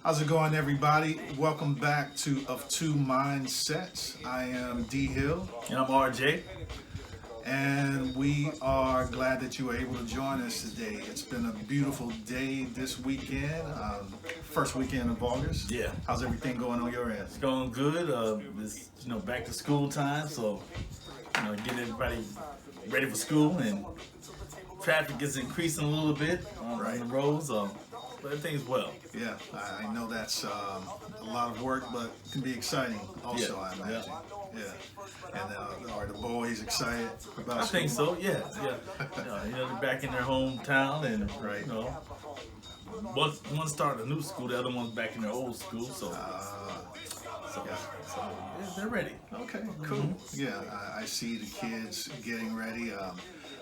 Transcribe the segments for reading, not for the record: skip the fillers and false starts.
How's it going, everybody? Welcome back to Of Two Mindsets. I am Dee Hill, And I'm R.J. and we are glad that you were able to join us today. It's been a beautiful day this weekend, first weekend of August. Yeah. How's everything going on your end? It's going good. It's back to school time, so getting everybody ready for school, and traffic is increasing a little bit on the roads. But everything's well. Yeah, I know that's a lot of work, but it can be exciting also, Yeah. I imagine. Yeah. And are the boys excited about I school? think so. Yeah. They're back in their hometown, and Right. one started a new school, the other one's back in their old school. So they're ready. Okay, cool. Yeah, I see the kids getting ready.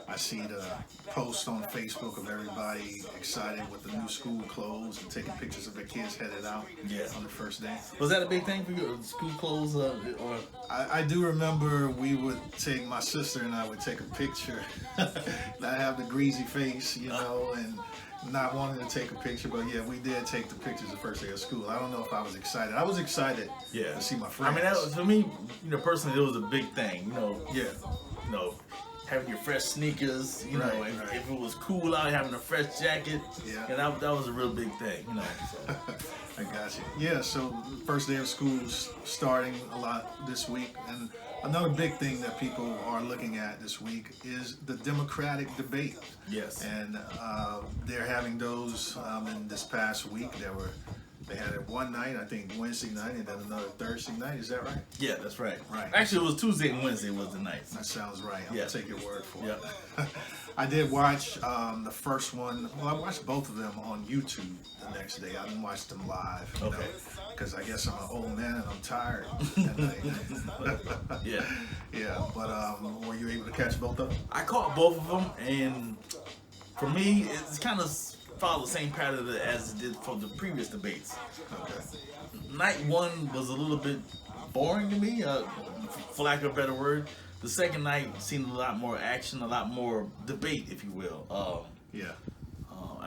I see the posts on Facebook of everybody excited with the new school clothes and taking pictures of their kids headed out on the first day. Was that a big thing for you? School clothes, or? I do remember my sister and I would take a picture. I have the greasy face, and not wanting to take a picture, but yeah, we did take the pictures the first day of school. I don't know if I was excited. I was excited to see my friends. I mean, that was, for me, personally, it was a big thing. Having your fresh sneakers, if it was cool out, having a fresh jacket, that was a real big thing, So. I got you. Yeah, so first day of school's starting a lot this week, and another big thing that people are looking at this week is the Democratic debate. Yes. And they're having those in this past week. They had it one night, I think Wednesday night, and then another Thursday night. Is that right? Yeah, that's right. Right. Actually, it was Tuesday and Wednesday was the night. That sounds right. I'm going to take your word for it. Yeah. I did watch the first one. Well, I watched both of them on YouTube the next day. I didn't watch them live. Okay. Because I guess I'm an old man and I'm tired that night. Yeah. Yeah, but were you able to catch both of them? I caught both of them, and for me, it's kind of followed the same pattern as it did for the previous debates. Okay. Night one was a little bit boring to me, for lack of a better word. The second night seemed a lot more action, a lot more debate, if you will.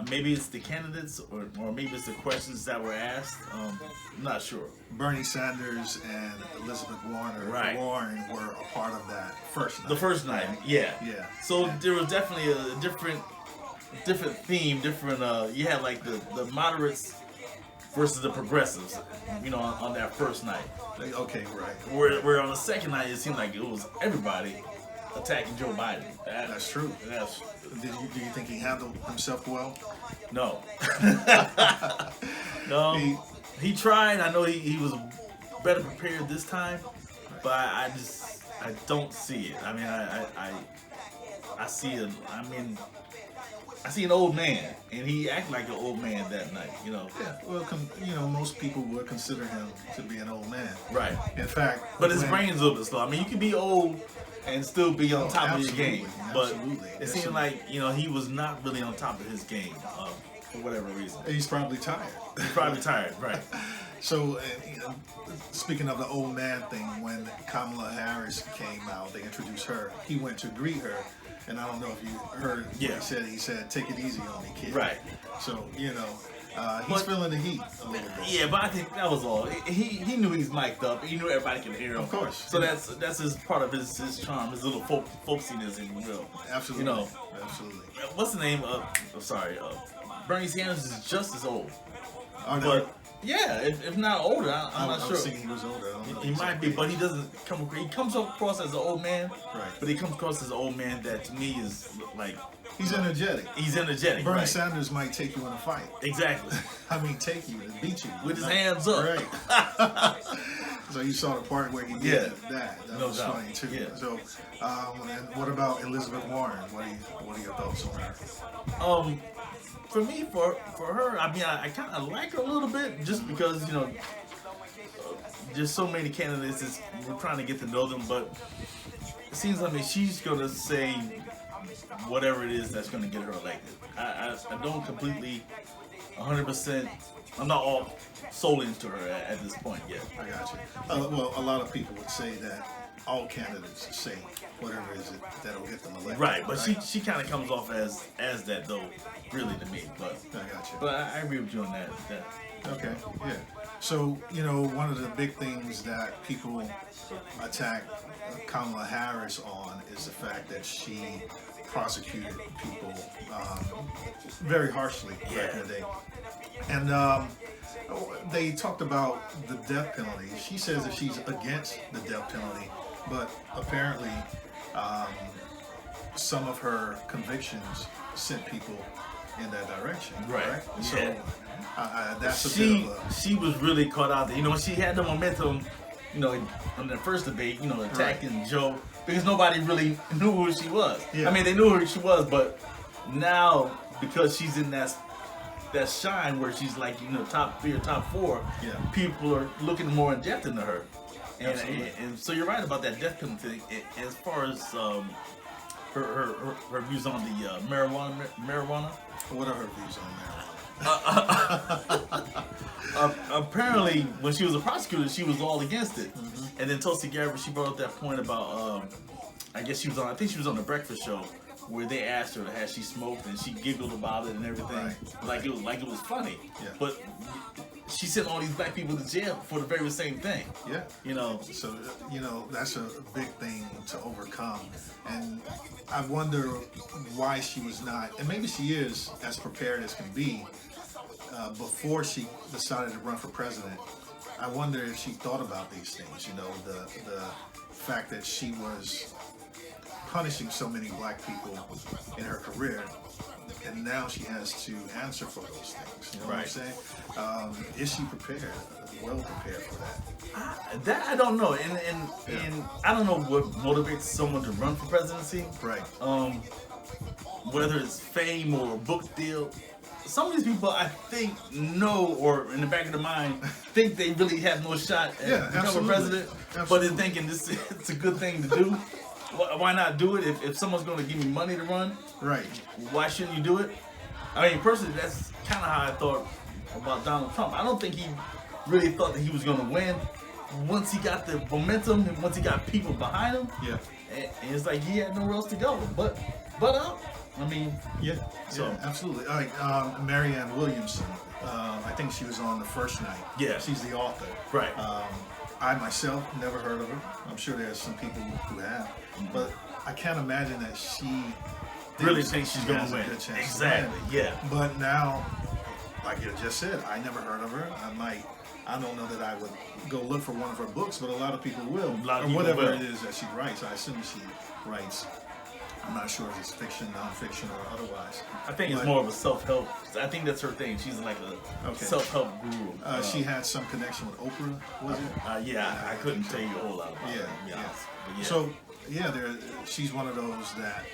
Maybe it's the candidates, or maybe it's the questions that were asked. I'm not sure. Bernie Sanders and Elizabeth Warren were a part of that first night. The first night, yeah. Yeah. So there was definitely a different theme, you had like the moderates versus the progressives, on that first night. Okay, right. Where on the second night, it seemed like it was everybody attacking Joe Biden. That's true. Do you think he handled himself well? No. No. He tried. I know he was better prepared this time, but I don't see it. I mean, I see it. I see an old man, and he acted like an old man that night, Yeah, well, most people would consider him to be an old man. Right. In fact, but his brain's a little bit slow. I mean, you can be old and still be on top of your game, but it seemed like he was not really on top of his game for whatever reason. He's probably tired. He's probably tired, right? So, speaking of the old man thing, when Kamala Harris came out, they introduced her. He went to greet her. And I don't know if you heard what he said. He said, "Take it easy on me, kid." Right. So, he's feeling the heat a little bit. Yeah, but I think that was all. He knew he's mic'd up. He knew everybody can hear him. Of course. So that's his part of his charm, his little folksiness, if you will. Absolutely. Absolutely. What's the name of? Bernie Sanders is just as old. But yeah, if not older, I'm not sure. I was thinking he was older. He might be, but he doesn't come. He comes across as an old man, right? But he comes across as an old man that to me is like he's energetic. He's energetic. Bernie Sanders might take you in a fight. Exactly. I mean, take you and beat you with his hands up. Right. So you saw the part where he did that. That was funny too. Yeah. So, and what about Elizabeth Warren? What are your thoughts on her? For me, for her, I mean, I kind of like her a little bit, just because there's so many candidates. We're trying to get to know them, but it seems like she's gonna say whatever it is that's gonna get her elected. I don't completely 100%. I'm not all sold into her at this point yet. I got you. Well, a lot of people would say that all candidates say whatever it is that'll get them elected. Right, but she kind of comes off as that though, really to me. But I got you. But I agree with you on that. Okay, yeah. So, one of the big things that people attack Kamala Harris on is the fact that she prosecuted people very harshly back in the day. And they talked about the death penalty. She says that she's against the death penalty, but apparently some of her convictions sent people in that direction. Right. So that's a she bit of a... She was really caught out there. She had the momentum, in the first debate, attacking Joe, because nobody really knew who she was. Yeah. I mean, they knew who she was, but now, because she's in that shine where she's like, top 3 or top 4, people are looking more in depth into her. And so you're right about that death penalty thing. As far as her views on the marijuana. What are her views on marijuana? Apparently, when she was a prosecutor, she was all against it. Mm-hmm. And then Tulsi Gabbard, she brought up that point about, I think she was on the Breakfast Show, where they asked her had she smoked, and she giggled about it and everything, like it was funny. Yeah. But she sent all these black people to jail for the very same thing. Yeah. So that's a big thing to overcome, and I wonder why she was not, and maybe she is as prepared as can be. Before she decided to run for president, I wonder if she thought about these things. The fact that she was punishing so many black people in her career, and now she has to answer for those things. You know what I'm saying? Is she prepared? Well prepared for that? That I don't know, and I don't know what motivates someone to run for presidency. Right. Whether it's fame or a book deal. Some of these people, I think, know, or in the back of their mind, think they really have no shot at becoming president. Absolutely. But they're thinking it's a good thing to do. Why not do it? If someone's going to give me money to run, right? Why shouldn't you do it? I mean, personally, that's kind of how I thought about Donald Trump. I don't think he really thought that he was going to win. Once he got the momentum and once he got people behind him, and it's like he had nowhere else to go. But I mean, absolutely. Like Marianne Williamson, I think she was on the first night. Yeah, she's the author. Right. I myself never heard of her. I'm sure there's some people who have, but I can't imagine that she really thinks she's going to win. Exactly. Yeah. But now, like you just said, I never heard of her. I don't know that I would go look for one of her books, but a lot of people will. Or whatever it is that she writes. I assume she writes. I'm not sure if it's fiction, non-fiction, or otherwise. I think it's more of a self-help. I think that's her thing. She's like a self-help guru. She had some connection with Oprah, was it? I couldn't tell you a whole lot about her. Yeah. So, she's one of those that,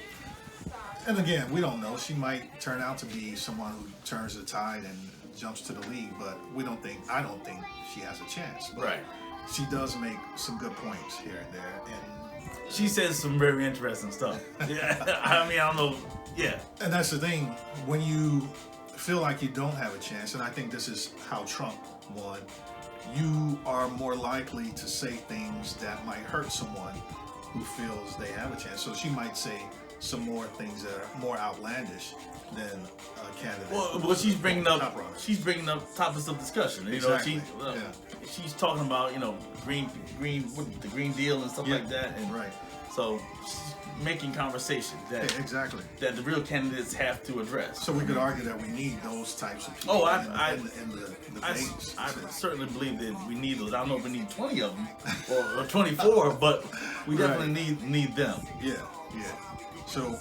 and again, we don't know. She might turn out to be someone who turns the tide and jumps to the league, but I don't think she has a chance. But right. She does make some good points here and there, and she says some very interesting stuff. Yeah, I mean, I don't know. Yeah. And that's the thing, when you feel like you don't have a chance, and I think this is how Trump won, you are more likely to say things that might hurt someone who feels they have a chance. So she might say some more things that are more outlandish than a candidate. Well, she's bringing up topics of discussion. Exactly. She's talking about the Green Deal and stuff like that, and so she's making conversation that that the real candidates have to address. So we could argue that we need those types of people. In the debates. I certainly believe that we need those. I don't know if we need 20 of them or 24, but we definitely need them. Yeah. So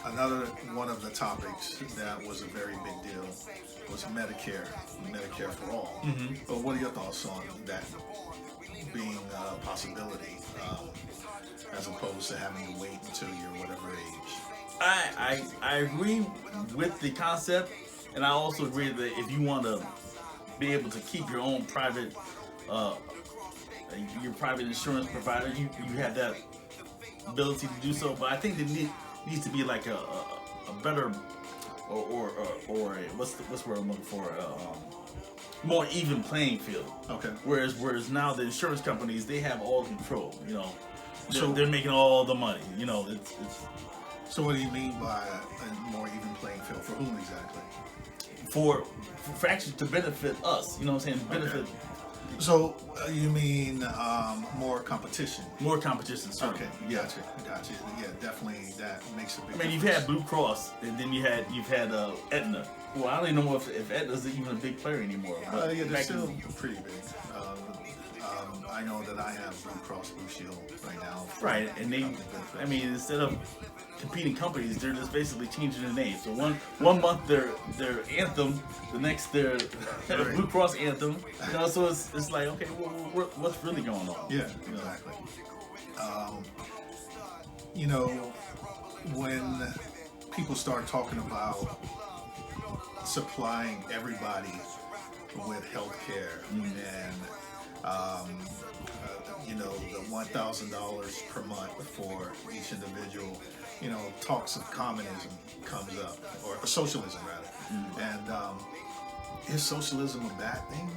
another one of the topics that was a very big deal was Medicare for all. Mm-hmm. But what are your thoughts on that being a possibility, as opposed to having to wait until you're whatever age? I agree with the concept, and I also agree that if you want to be able to keep your own private insurance provider, you have that ability to do so. But I think there needs to be like a better or what's the word I'm looking for? More even playing field. Okay. Whereas now the insurance companies, they have all control. they're making all the money. You know, it's. So what do you mean by a more even playing field? For whom exactly? For actually to benefit us. You know what I'm saying? Benefit. Okay. So you mean more competition? More competition, certainly. Okay, gotcha. Yeah, definitely that makes a big I mean, you've had Blue Cross, and then you've had Aetna. Well, I don't even know if Aetna's even a big player anymore. But yeah, they're still pretty big. I know that I have Blue Cross Blue Shield right now. Right, and they, I mean, instead of competing companies, they're just basically changing the name. So one month they're Anthem, the next they're Right. Blue Cross Anthem. You know, so it's like, okay, well, what's really going on? Yeah, exactly. You know, when people start talking about supplying everybody with health care and you know, the $1,000 per month for each individual, you know, talks of communism comes up, or socialism rather. And is socialism a bad thing?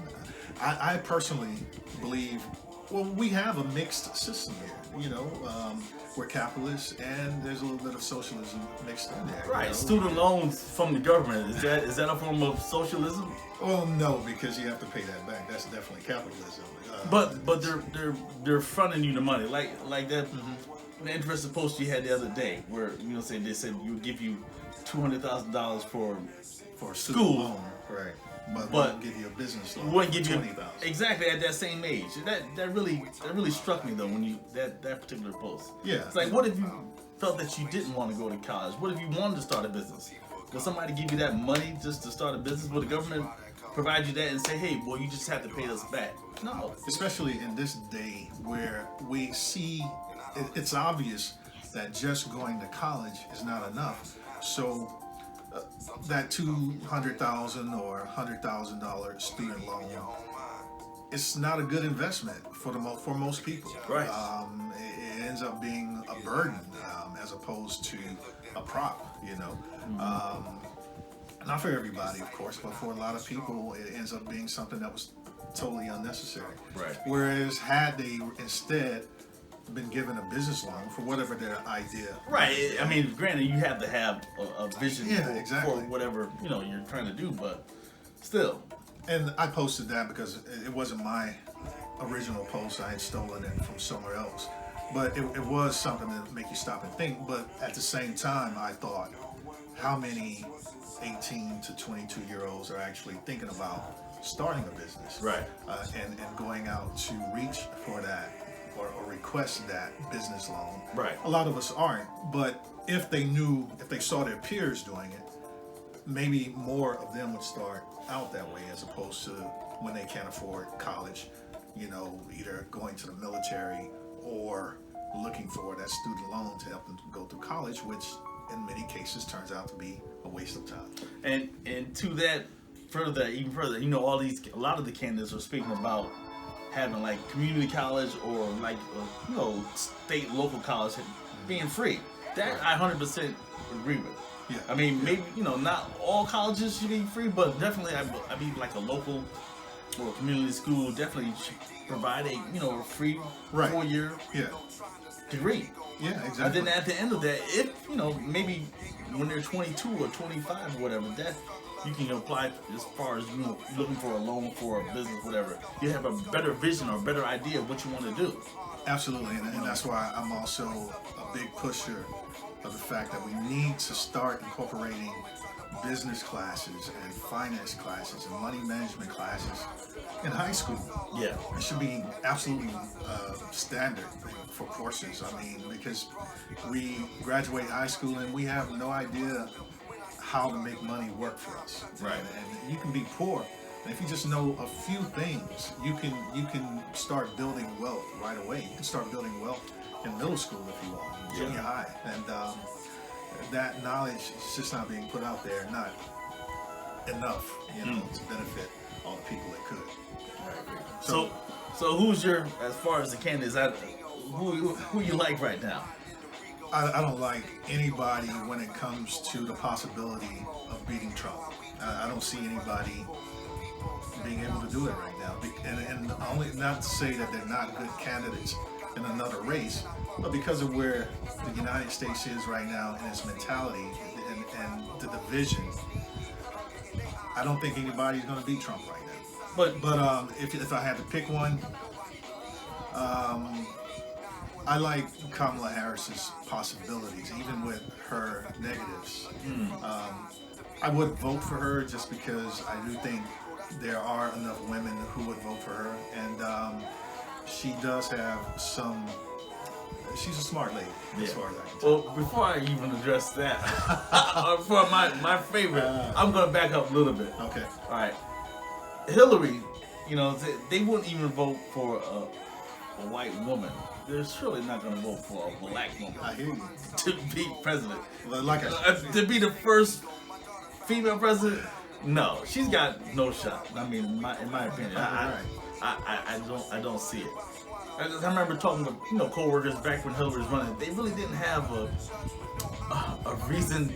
I personally believe, well, we have a mixed system here. You know, we're capitalists, and there's a little bit of socialism mixed in there. Right, you know? student loans from the government, is that a form of socialism? Well, no, because you have to pay that back. That's definitely capitalism. But they're fronting you the money, like that. The interesting post you had the other day, where they said you would give you $200,000 for a student school loan, right? But won't give you a business loan. Wouldn't give you $20,000. exactly at that same age. That really struck me though when you that particular post. Yeah. It's like, what if you felt that you didn't want to go to college? What if you wanted to start a business? Will somebody give you that money just to start a business? Will the government provide you that and say, hey, well, you just have to pay us back? No. Especially in this day where we see it's obvious that just going to college is not enough. So that $200,000 or $100,000 student loan, it's not a good investment for most people. Right. It ends up being a burden as opposed to a prop. You know. Not for everybody, of course, but for a lot of people, it ends up being something that was totally unnecessary. Right. Whereas had they instead been given a business loan for whatever their idea. Right. I mean, granted, you have to have a vision exactly. for whatever you're trying to do, but still. And I posted that because it wasn't my original post. I had stolen it from somewhere else. But it was something that make you stop and think. But at the same time, I thought, how many 18 to 22-year-olds are actually thinking about starting a business, right? And going out to reach for that or request that business loan, right? A lot of us aren't, but if they saw their peers doing it, maybe more of them would start out that way as opposed to when they can't afford college, either going to the military or looking for that student loan to help them go through college, which in many cases turns out to be a waste of time. And to that even further, a lot of the candidates are speaking about having like community college or like state local college being free. That I 100% agree with. Yeah. I mean, maybe not all colleges should be free, but definitely I mean like a local or a community school definitely should provide a free 4-year degree. Yeah, exactly. And then at the end of that, if maybe when they're 22 or 25 or whatever, that you can apply as far as looking for a loan for a business, whatever. You have a better vision or a better idea of what you want to do. Absolutely, and that's why I'm also a big pusher of the fact that we need to start incorporating business classes and finance classes and money management classes in high school. Yeah. It should be absolutely standard for courses. I mean, because we graduate high school and we have no idea how to make money work for us. Right. And you can be poor. And if you just know a few things, you can start building wealth right away. You can start building wealth in middle school if you want, junior high. And that knowledge is just not being put out there, not enough, to benefit all the people that could. So who's as far as the candidates, who you like right now? I don't like anybody when it comes to the possibility of beating Trump. I don't see anybody being able to do it right now. And only not to say that they're not good candidates, in another race, but because of where the United States is right now and its mentality and the division, I don't think anybody's going to beat Trump right now. But if I had to pick one, I like Kamala Harris's possibilities, even with her negatives. I would vote for her just because I do think there are enough women who would vote for her, and she does have some. She's a smart lady, as far as I can tell. Well, before I even address that, for my favorite, I'm going to back up a little bit. Okay. All right. Hillary, you know, they wouldn't even vote for a white woman. They're surely not going to vote for a black woman. I hear you. To be president. Like to be the first female president, no, she's got no shot. I mean, in my opinion, I don't see it. I remember talking to coworkers back when Hillary was running. They really didn't have a reason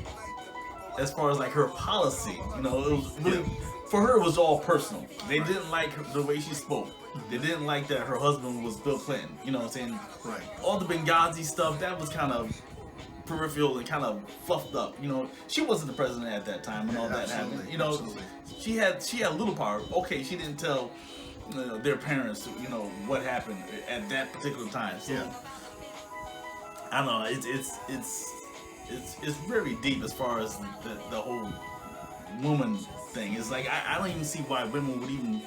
as far as like her policy. You know, it was really for her. It was all personal. They didn't like the way she spoke. They didn't like that her husband was Bill Clinton. You know what I'm saying? Right. All the Benghazi stuff, that was kind of peripheral and kind of fluffed up. You know, she wasn't the president at that time when all that happened. You know, she had a little power. Okay, she didn't tell their parents, what happened at that particular time. So, I don't know. It's very deep as far as the whole woman thing. It's like I don't even see why women would even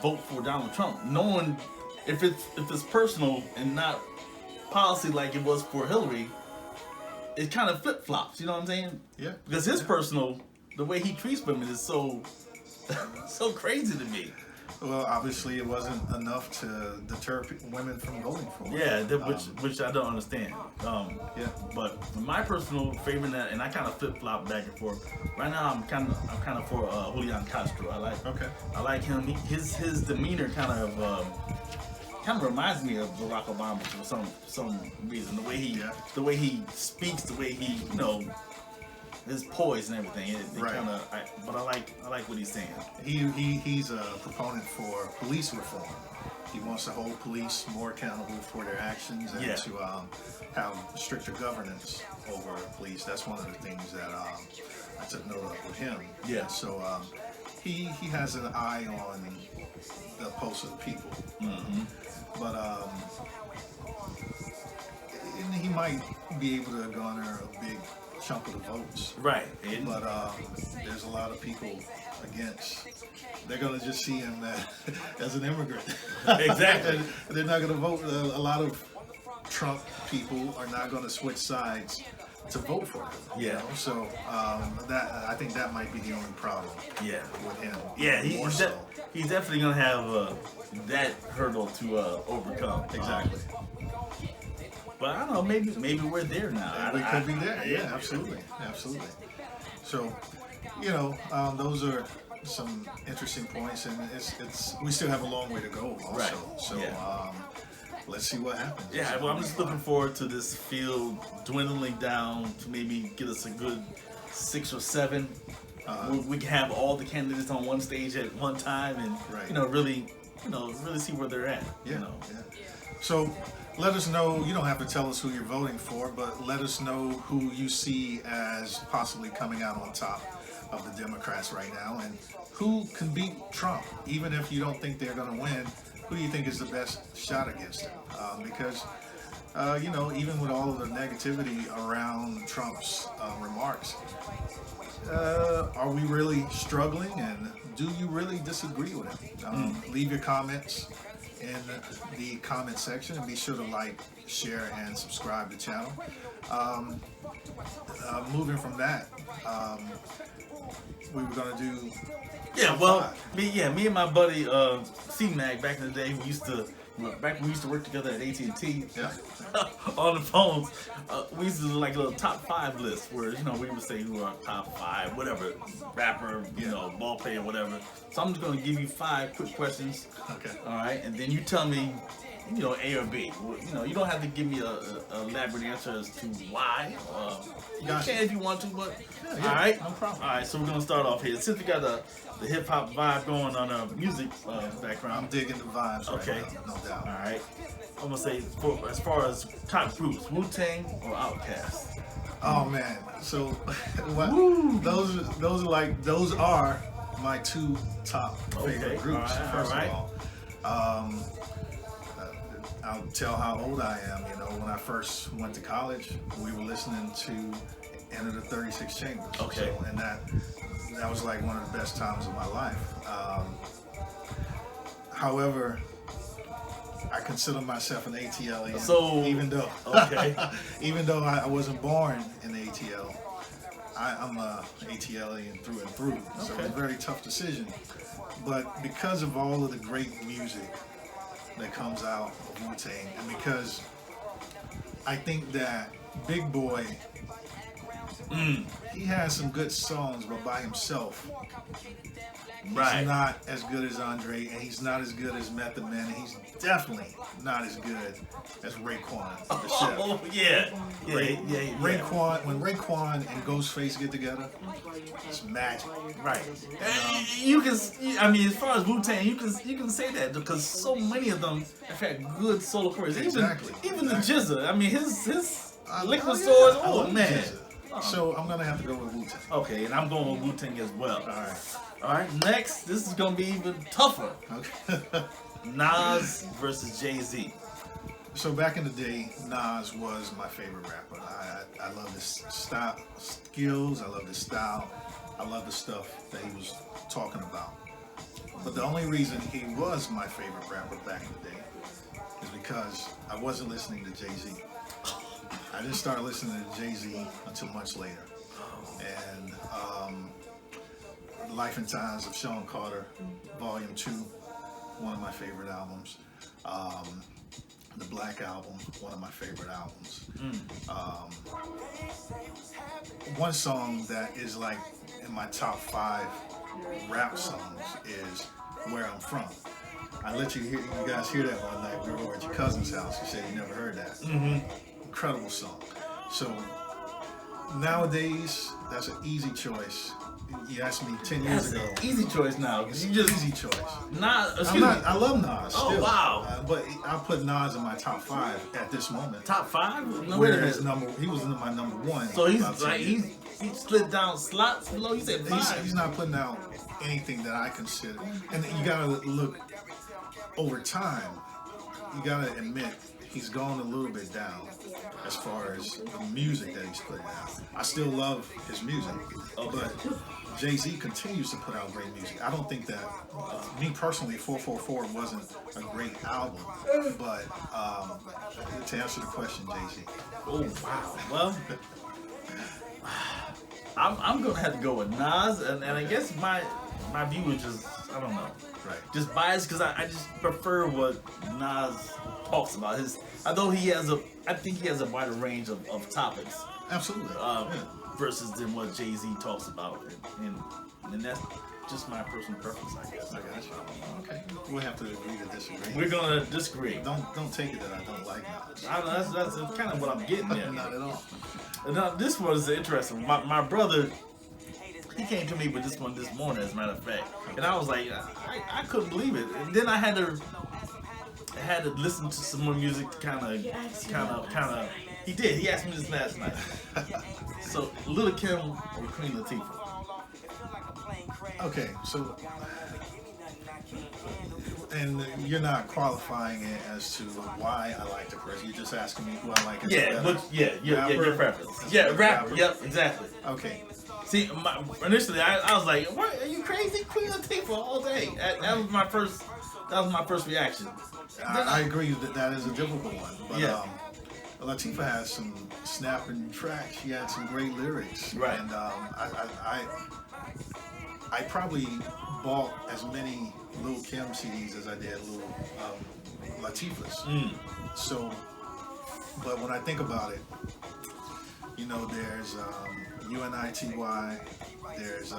vote for Donald Trump, knowing if it's personal and not policy like it was for Hillary. It kind of flip flops. You know what I'm saying? Yeah. Because his personal, the way he treats women is so so crazy to me. Well, obviously, it wasn't enough to deter women from voting for him. Yeah, which I don't understand. But my personal favorite, and I kind of flip flop back and forth. Right now, I'm kind of for Julian Castro. I like him. His demeanor kind of reminds me of Barack Obama for some reason. The way he speaks, the way he his poise and everything. But I like what he's saying. He's a proponent for police reform. He wants to hold police more accountable for their actions and to have stricter governance over police. That's one of the things that I took note of with him. Yeah. So he has an eye on the pulse of the people. Mm-hmm. But and he might be able to garner a big chunk of the votes. Right. But there's a lot of people against. They're going to just see him as an immigrant. Exactly. They're not going to vote. A lot of Trump people are not going to switch sides to vote for him. Yeah. So I think that might be the only problem. Yeah. With him. Yeah. He's definitely going to have that hurdle to overcome. Exactly. But I don't know. Maybe we're there now. We could be there. Yeah. Absolutely. So, those are some interesting points, and we still have a long way to go. Also. Right. So. Let's see what happens. Yeah, well, I'm just looking forward to this field dwindling down to maybe get us a good 6 or 7. We can have all the candidates on one stage at one time, and really see where they're at. Yeah. So let us know. You don't have to tell us who you're voting for, but let us know who you see as possibly coming out on top of the Democrats right now, and who can beat Trump, even if you don't think they're going to win. Who do you think is the best shot against him? Because, even with all of the negativity around Trump's remarks, are we really struggling? And do you really disagree with him? Leave your comments in the comment section, and be sure to like, share, and subscribe to the channel. Moving from that, we were going to do... Me and my buddy C-Mac back in the day, we used to work together at AT&T. Yeah. On the phones, we used to do like a little top 5 list where we would say who are top 5, whatever, rapper, ball player, whatever. So I'm just gonna give you 5 quick questions. Okay. All right, and then you tell me you know, A or B. You know, you don't have to give me a elaborate answer as to why. You can if you want to, but yeah, all right, no problem. All right, so we're gonna start off here. Since we got the hip hop vibe going on our music background, I'm digging the vibes. Okay, right now, no doubt. All right, I'm gonna say as far as top groups, Wu-Tang or Outkast. Oh man, so what? Those are my two top favorite groups. First of all, I'll tell how old I am. You know, when I first went to college, we were listening to Enter the 36 Chambers. Okay, so, and that was like one of the best times of my life. However, I consider myself an ATLian. So even though even though I wasn't born in the ATL, I'm a ATLian through and through. So it's a very tough decision. But because of all of the great music that comes out of Wu-Tang, and because I think that Big Boy, he has some good songs, but by himself, he's not as good as Andre, and he's not as good as Method Man, and he's definitely not as good as Raekwon, the chef. Oh yeah. Raekwon, when Raekwon and Ghostface get together, it's magic. Right. You can. I mean, as far as Wu-Tang, you can say that because so many of them have had good solo careers. Even the GZA. I mean, his liquid stores. Oh man. So I'm gonna have to go with Wu-Tang. Okay, and I'm going with Wu-Tang as well. All right. Next, this is gonna be even tougher. Okay. Nas versus Jay-Z. So back in the day, Nas was my favorite rapper. I love his style, skills. I love his style. I love the stuff that he was talking about. But the only reason he was my favorite rapper back in the day is because I wasn't listening to Jay-Z. I didn't start listening to Jay-Z until much later. And Life and Times of Sean Carter, Volume 2, one of my favorite albums. The Black Album, one of my favorite albums. One song that is like in my top 5 rap songs is Where I'm From. I let you guys hear that one night. We were at your cousin's house. You said you never heard that. Incredible song. So nowadays, that's an easy choice. You asked me 10 years ago. Easy choice now. It's an easy choice. I love Nas. Oh still. wow! But I put Nas in my top 5 at this moment. Top 5? No, whereas he was my number 1. So he's like he slid down slots below. You said 5. He's not putting out anything that I consider. And you gotta look over time. You gotta admit he's gone a little bit down as far as the music that he's putting out. I still love his music, but Jay-Z continues to put out great music. I don't think that, me personally, 444 wasn't a great album, but to answer the question, Jay-Z. Oh, wow. Well, I'm going to have to go with Nas, and I guess my view is just, I don't know. Right. Just biased because I just prefer what Nas talks about. Although I think he has a wider range of topics. Absolutely. Versus than what Jay-Z talks about, and that's just my personal preference, I guess. I got you. Okay, we'll have to agree to disagree. We're gonna disagree. Don't take it that I don't like Nas. That's kind of what I'm getting at. Not at all. Now this one is interesting. My brother, he came to me with this one this morning, as a matter of fact, and I was like, I couldn't believe it. And then I had to listen to some more music to kind of. He did. He asked me this last night. So, Lil' Kim or Queen Latifah? Okay, so, and you're not qualifying it as to why I like the person. You're just asking me who I like. Your preference. Yeah, rapper. Yep, exactly. Okay. See, initially I was like, "What? Are you crazy? Queen Latifah all day." That was my first reaction. I agree that is a difficult one, but yeah. Latifah has some snapping tracks. She had some great lyrics, right? And I probably bought as many Lil' Kim CDs as I did Latifah's. So, but when I think about it, you know, there's UNITY, there's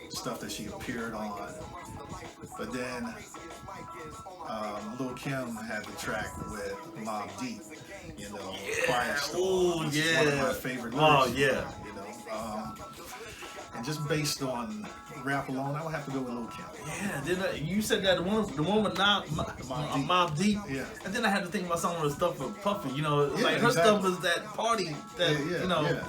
stuff that she appeared on. But then Lil Kim had the track with Mobb Deep, you know, Quiet Storm. Oh, yeah. One of my favorite lyrics. Oh, yeah. You know, and just based on rap alone, I would have to go with Lil Kim. Yeah, then you said that the one with Mobb Deep. Yeah. And then I had to think about some of the stuff with Puffy. You know, Yeah, like her exactly. stuff was that party that you know. Yeah.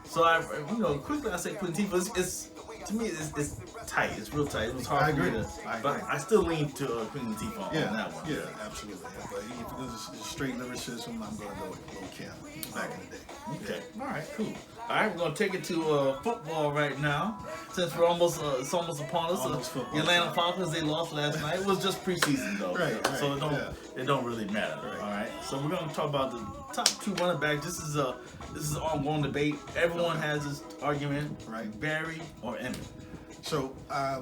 So I, you know, quickly I say Queen Latifah. It's to me it's tight. It's real tight. It was hard I for me agree. to, but I still lean to Queen Latifah on that one. Yeah, absolutely. But if it's straight lyricism, I'm going to go with Lil Kim back in the day. Okay. All right. Cool. All right. We're gonna take it to football right now, since we're almost it's almost upon us. The Atlanta Falcons, they lost last night. It was just preseason though, right? So it don't really matter. Right. All right. So we're gonna talk about the top 2 running backs. This is an ongoing debate. Everyone has this argument. Right. Barry or Emmett. So I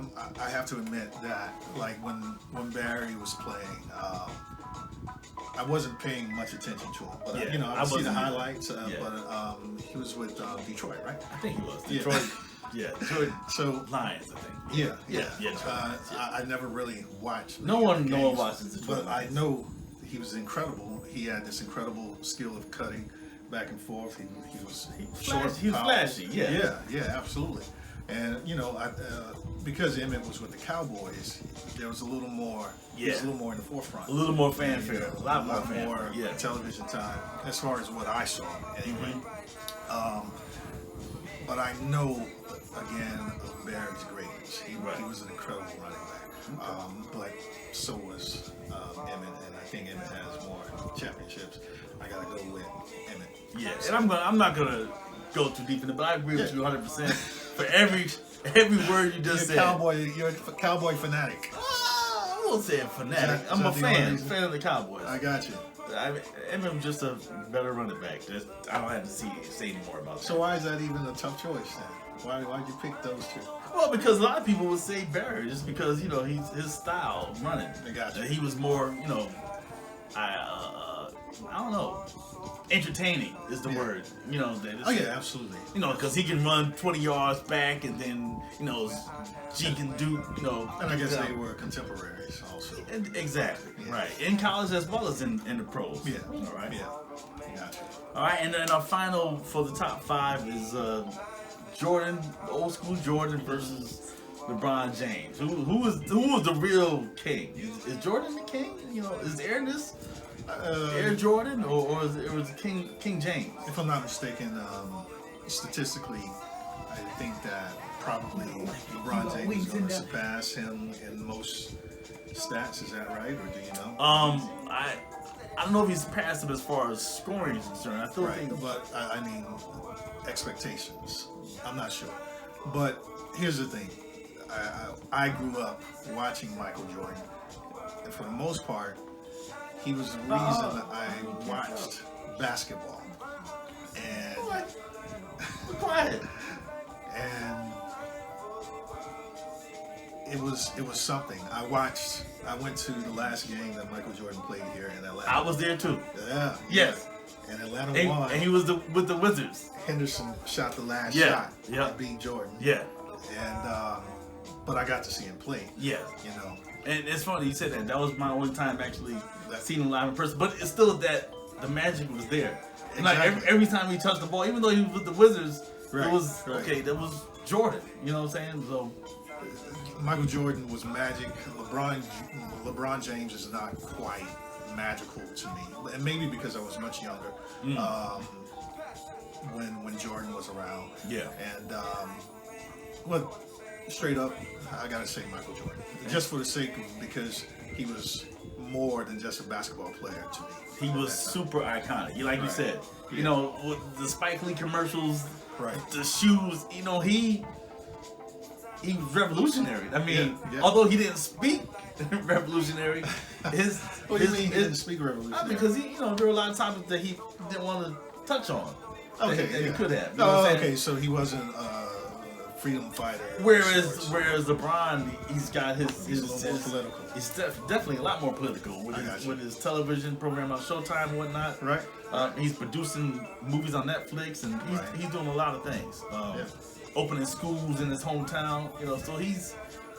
have to admit that, like when Barry was playing, I wasn't paying much attention to him. But you know, I would see the highlights. But he was with Detroit, right? I think he was Detroit. Yeah, Detroit. So Lions, I think. Yeah. I never really watched. No one watches Detroit. But I know he was incredible. He had this incredible skill of cutting back and forth. He was short. He was flashy. Yeah. Yeah, absolutely. And you know, because Emmett was with the Cowboys, there was a little more. He was a little more in the forefront. A little more fanfare. A lot more television time, as far as what I saw, anyway. But I know, again, of Barry's greatness. He was an incredible running back. But so was Emmett, and I think Emmett has more championships. I gotta go with Emmett. Yeah, and I'm not gonna go too deep in it, but I agree with you 100%. For every word you just said. You're a Cowboy fanatic. I won't say a fanatic. I'm a fan of the Cowboys. I got you. Emmett just a better running back. I don't have to say any more about that. So why is that even a tough choice then? Why'd you pick those 2? Well, because a lot of people would say Barry, just because, you know, his style of running. I got you. He was more, you know, I don't know. Entertaining is the word, you know. Absolutely. You know, because he can run 20 yards back, and then, you know, G can do, you know. And I guess they were contemporaries also. Exactly. Yeah. Right. In college as well as in the pros. Yeah. All right. Yeah. Gotcha. All right, and then our final for the top 5 is Jordan, old school Jordan versus LeBron James. Who was the real king? Is Jordan the king? You know, is Air Air Jordan or was it King James? If I'm not mistaken, statistically, I think that probably LeBron James is going to surpass him in most stats. Is that right, or do you know? I don't know if he's passed him as far as scoring is concerned. I still think, but I mean, expectations. I'm not sure. But here's the thing: I grew up watching Michael Jordan, and for the most part, he was the reason I watched basketball. And be quiet. And it was something. I went to the last game that Michael Jordan played here in Atlanta. I was there too. Yeah. Yes. And Atlanta won. And he was with the Wizards. Henderson shot the last shot. Yeah. To beat Jordan. Yeah. And but I got to see him play. Yeah. You know. And it's funny you said that. That was my only time actually seeing him live in person. But it's still that the magic was there. Exactly. Like every time he touched the ball, even though he was with the Wizards, it was okay. That was Jordan. You know what I'm saying? So Michael Jordan was magic. LeBron James is not quite magical to me, and maybe because I was much younger when Jordan was around. Yeah. And well, straight up, I gotta say Michael Jordan, just for the sake of because he was more than just a basketball player to me. He was super iconic. You said, you know, with the Spike Lee commercials, the shoes. You know, he was revolutionary. I mean, although he didn't speak revolutionary, his what do you mean he didn't speak revolutionary? Because there were a lot of topics that he didn't want to touch on. Okay, that he could have. You know okay, so he wasn't a freedom fighter. Whereas LeBron, he's got his more political. He's definitely a lot more political with his television program on Showtime and whatnot. Right. He's producing movies on Netflix, and he's doing a lot of things. Opening schools in his hometown, you know. So he's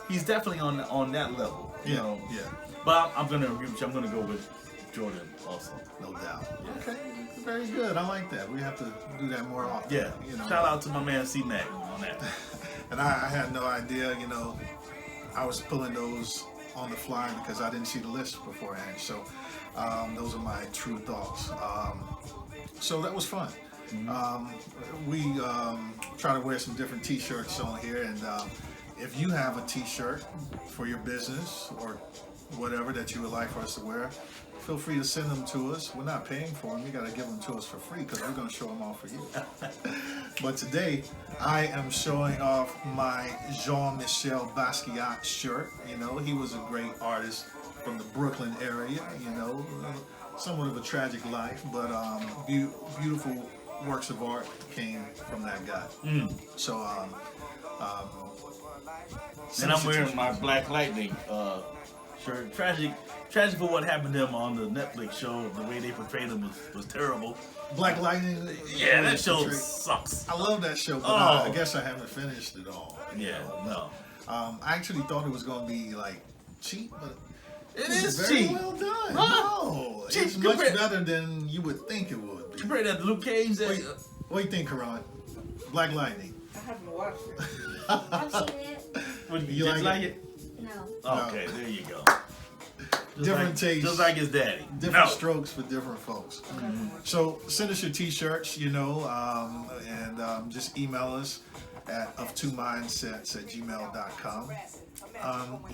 he's definitely on that level. You know. Yeah. But I'm gonna agree with you. I'm gonna go with Jordan also. No doubt. Yeah. Okay. Very good. I like that. We have to do that more often. Yeah. You know. Shout out to my man C Mac on that. And I had no idea. You know, I was pulling those on the fly because I didn't see the list beforehand. So those are my true thoughts. So that was fun. We try to wear some different T-shirts on here, and if you have a T-shirt for your business or whatever that you would like for us to wear, feel free to send them to us. We're not paying for them. You got to give them to us for free because we're going to show them off for you. But today, I am showing off my Jean-Michel Basquiat shirt. You know, he was a great artist from the Brooklyn area, you know, somewhat of a tragic life, but beautiful works of art came from that guy. So, and I'm wearing my Black Lightning shirt. Tragic for what happened to him on the Netflix show. The way they portrayed him was terrible. Black Lightning. Yeah, that show sucks. I love that show, but I guess I haven't finished it all. Yeah, no. I actually thought it was going to be like cheap, but it is very cheap. Well done. Huh? No, Cheap it's much better than you would think it would be. Compare that to Luke Cage. What do you think, Karan? Black Lightning. I haven't watched it. I've seen it. You like it? No. Okay, there you go. Different tastes. Just like his daddy. Different strokes for different folks. So send us your T-shirts, you know, and just email us at of2mindsets@gmail.com.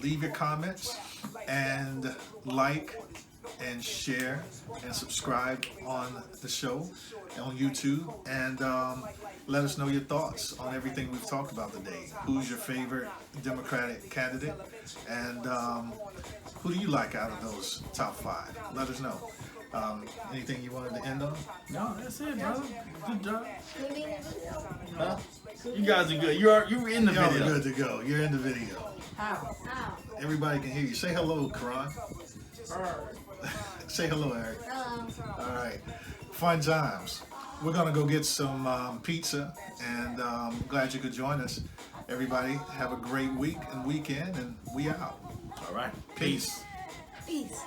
Leave your comments and like and share and subscribe on the show on YouTube, and let us know your thoughts on everything we've talked about today. Who's your favorite Democratic candidate, and who do you like out of those top 5? Let us know. Anything you wanted to end on? No, that's it, brother. Good job. Huh? You guys are good. You're in the Y'all video. are good to go. You're in the video. How? Everybody can hear you. Say hello, Karan. Say hello, Eric. Hello. All right. Fun times. We're going to go get some pizza, and glad you could join us. Everybody, have a great week and weekend, and we out. All right. Peace. Peace.